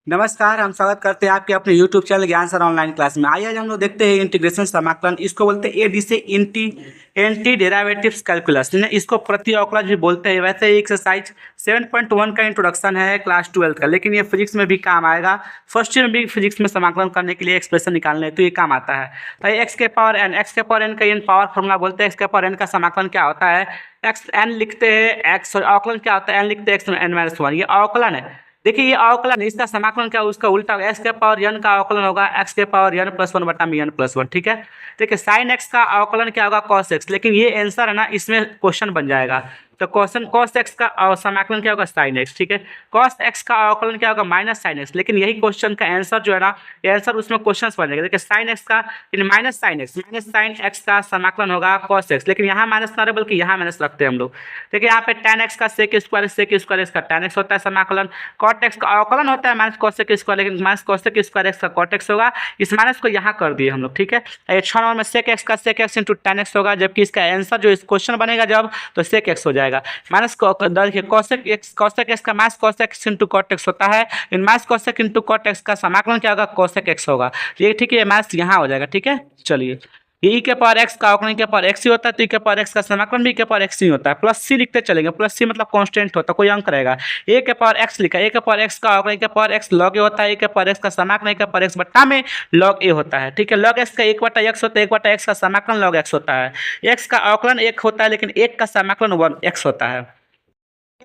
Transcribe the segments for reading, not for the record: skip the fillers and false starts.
नमस्कार, हम स्वागत करते हैं आपके अपने यूट्यूब चैनल ज्ञान सर ऑनलाइन क्लास में। आइए आज हम लोग देखते हैं इंटीग्रेशन समाकलन। इसको बोलते हैं एडी से एंटी डेरिवेटिव्स कैलकुलस। इसको प्रति अवकलज भी बोलते हैं। वैसे ये एक्सरसाइज 7.1 का इंट्रोडक्शन है क्लास 12 का, लेकिन ये फिजिक्स में भी काम आएगा। फर्स्ट ईयर में भी फिजिक्स में समाकलन करने के लिए एक्सप्रेशन निकालने तो ये काम आता है। तो एक्स के पावर एन का एन पावर फॉर्मूला बोलते हैं। एक्स के पावर एन का समाकलन क्या होता है? एक्स एन लिखते हैं, एक्स अवकलन क्या होता है? एन लिखते हैं एक्स एन माइनस वन। ये अवकलन है। देखिए ये अवकलन, इसका समाकलन क्या, उसका उल्टा होगा। एक्स के पावर एन का अवकलन होगा एक्स के पावर एन प्लस वन बटा में एन प्लस वन। ठीक है। देखिए साइन एक्स का अवकलन क्या होगा? Cos x. लेकिन ये आंसर है ना, इसमें क्वेश्चन बन जाएगा। तो क्वेश्चन कॉस एक्स का समाकलन क्या होगा? Sine x. ठीक है। कॉस एक्स का अवकलन क्या होगा? Minus sine x. लेकिन यही क्वेश्चन का आंसर जो है ना, ये आंसर उसमें क्वेश्चन बन जाएगा। देखिए साइन एक्स का माइनस साइन एक्स का समाकलन होगा कॉस एक्स। लेकिन यहाँ माइनस ना रहे, बल्कि यहाँ माइनस रखते हैं हम लोग। देखिए यहाँ पे tan एक्स का सेक स्क्वायर इसका tan एक्स होता है समाकलन। कॉट एक्स का अवकलन होता है माइनस कोसेक स्क्वायर, लेकिन माइनस कोसेक स्क्वायर एक्स का कॉट एक्स होगा। इस माइनस को यहाँ कर दिए हम लोग। ठीक है। ये 6 नंबर में सेक एक्स का sec x into tan x होगा, जबकि इसका आंसर जो इस क्वेश्चन बनेगा जब, तो सेक एक्स हो जाएगा। माइनस देखिए कोसेक एक्स का minus cosec x into cot x होता है। इन minus cosec into cot x का समाकलन क्या होगा? कोसेक एक्स होगा। ये ठीक है, माइनस यहाँ हो जाएगा। ठीक है। चलिए, ये ई के पावर एक्स का अवकलन के पावर एक्स ही होता है, तो ई के पावर एक्स का समाकलन भी के पावर एक्स ही होता है। प्लस सी लिखते चलेंगे। प्लस सी मतलब कांस्टेंट होता है, कोई अंक रहेगा। ए के पावर एक्स लिखा, ए के पावर एक्स का अवकलन के पावर एक्स लॉग ए होता है। ए के पावर एक्स का समाकलन के पावर एक्स बट्टा में लॉग ए होता है। ठीक है। लॉग एक्स का 1/x होता है, 1/x का समाकलन लॉग एक्स होता है। एक्स का अवकलन 1 होता है, लेकिन 1 का समाकलन 1x होता है।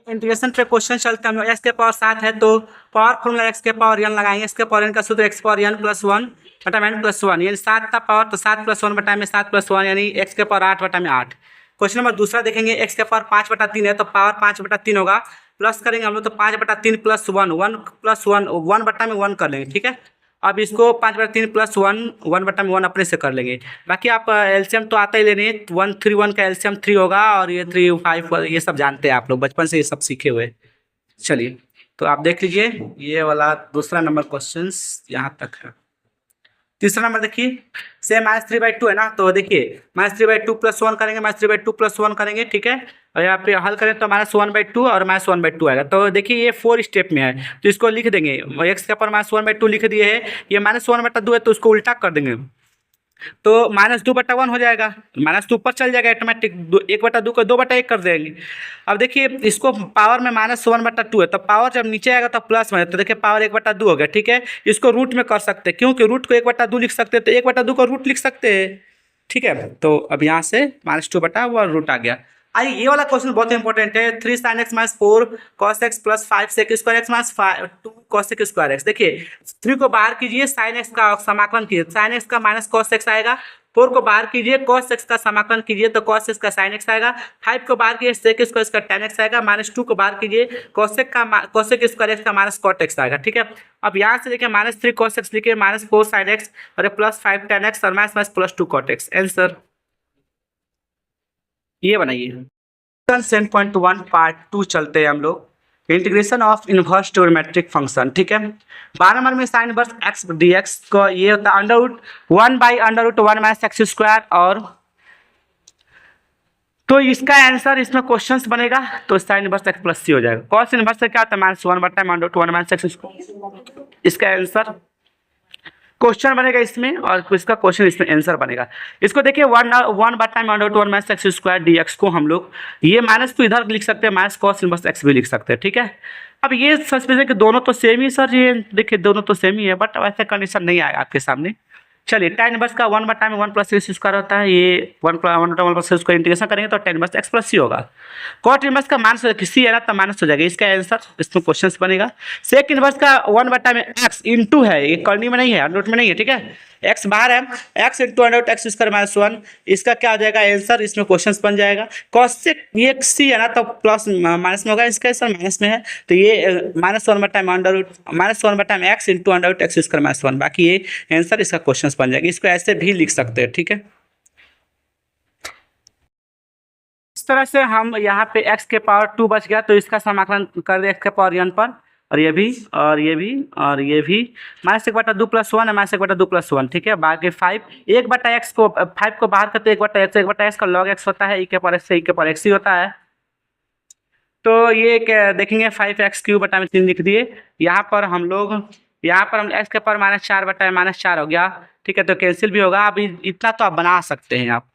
इंटीग्रेशन पे क्वेश्चन चलते हैं हम लोग। एक्स के पावर 7 है तो पावर फॉर्मूला एक्स के पावर एन लगाएंगे। एक्स के पावर एन का सूत्र x power n plus one बटा में एन प्लस वन, यानी 7 का पावर तो 7 प्लस वन बटा में 7 प्लस वन, यानी एक्स के पावर 8 बटा में 8। क्वेश्चन नंबर दूसरा देखेंगे। एक्स के पावर 5/3 है तो पावर 5/3 होगा। प्लस करेंगे हम लोग तो 5/3 प्लस वन, 1 प्लस वन, 1 बटा में 1 कर लेंगे। ठीक है। अब इसको 5/3 प्लस वन, 1 बटा में 1 अपने से कर लेंगे। बाकी आप एलसीएम तो आता ही लेने, 1 3 1 का एलसीएम 3 होगा, और ये 3 5 ये सब जानते हैं आप लोग, बचपन से ये सब सीखे हुए। चलिए, तो आप देख लीजिए ये वाला दूसरा नंबर क्वेश्चन यहाँ तक है। तीसरा नंबर देखिए, सेम -3/2 है ना, तो देखिए -3/2 प्लस वन करेंगे, -3/2 प्लस वन करेंगे। ठीक है। और यहाँ पे हल करें तो -1/2 और -1/2 आएगा। तो देखिए ये 4 स्टेप में है, तो इसको लिख देंगे। एक्स के पर -1/2 लिख दिए है, ये -1/2 है तो उसको उल्टा कर देंगे, तो -2/1 हो जाएगा। -2 ऊपर चल जाएगा ऑटोमेटिक, 1/2 को 2/1 कर देंगे। अब देखिए इसको पावर में -1/2 है, तो पावर जब नीचे आएगा तो प्लस में, तो देखिए पावर 1/2 हो गया। ठीक है। इसको रूट में कर सकते हैं, क्योंकि रूट को 1/2 लिख सकते हैं, तो 1/2 को रूट लिख सकते हैं। ठीक है। तो अब यहाँ से -2/1 रूट आ गया। आइए ये वाला क्वेश्चन बहुत इंपॉर्टेंट है। 3 sin x minus 4 cos x plus 5 sec square x minus 2 cos x square x. देखिए 3 को बाहर कीजिए, sin x का समाकलन कीजिए, sin x का माइनस cos x आएगा। 4 को बाहर कीजिए, cos x का समाकलन कीजिए, तो cos x का sin x आएगा। 5 को बाहर कीजिए, sec स्क्वायर का tan x आएगा। -2 को बाहर कीजिए, cosec स्क्वायर x का माइनस cot x आएगा। ठीक है। अब यहाँ से देखिए -3 cos x लिखिए, -4 sin x और प्लस 5 tan x और minus plus 2 cot x। Answer ये बनाइए। 7.1 पार्ट 2 चलते हैं हम लोग। Integration of inverse trigonometric function. ठीक है। 12 नंबर में sine inverse x D x को ये होता है √1/√1 माइनस एक्स स्क्वायर, और तो इसका आंसर इसमें क्वेश्चंस बनेगा तो साइन इनवर्स एक्स प्लस सी हो जाएगा। कॉस इनवर्स से क्या होता है? -1/√1 माइनस एक्स स्क्वायर। इसका आंसर क्वेश्चन बनेगा इसमें, और इसका क्वेश्चन इसमें आंसर बनेगा। इसको देखिए 1/√1 minus x square D x को हम लोग ये माइनस तो इधर लिख सकते हैं, माइनस कॉस इनवर्स एक्स भी लिख सकते हैं। ठीक है। अब ये सच में कि दोनों तो सेम ही सर, ये देखिए दोनों तो सेम ही है, बट वैसे कंडीशन नहीं आएगा आपके सामने। चलिए tan इनवर्स का 1/1 प्लस एक्स स्क्वायर होता है, ये 1/1 प्लस स्क्वायर इंटीग्रेशन करेंगे तो tan इनवर्स एक्स प्लस सी होगा। कॉट इनवर्स का माइनस सी है ना, तो माइनस हो जाएगा। इसका आंसर इसमें क्वेश्चन बनेगा। सेक इनवर्स का 1/x इंटू है, ये करनी में नहीं है, अंडर रूट में नहीं है। ठीक है। एक्स बाहर है, x into under root x square minus 1, इसका क्या हो जाएगा आंसर? इसमें क्वेश्चन बन जाएगा। कॉसेक ये सी है ना, तो प्लस माइनस में होगा, इसका आंसर माइनस में है, तो ये -1/x into under root x square minus 1, बाकी ये आंसर इसका क्वेश्चन बन जाएगा। इसको ऐसे भी लिख सकते हैं। ठीक है। इस तरह से हम यहाँ पे x के पावर 2 बच गया, तो इसका समाकलन कर दे x के पावर n पर, और ये भी और ये भी और ये भी। -1/2 प्लस 1 है, -1/2 प्लस 1। ठीक है। बाकी 5 1/x को 5 को बाहर करते 1/x का log x होता है, e के पावर x से e के पावर x ही होता है। तो ये देखेंगे 5x³ बटा में 3 लिख दिए। यहाँ पर हम लोग यहाँ पर हम एक्स के पावर -4 बटा -4 हो गया, ठीक है, तो कैंसिल भी होगा। अभी इतना तो आप बना सकते हैं आप,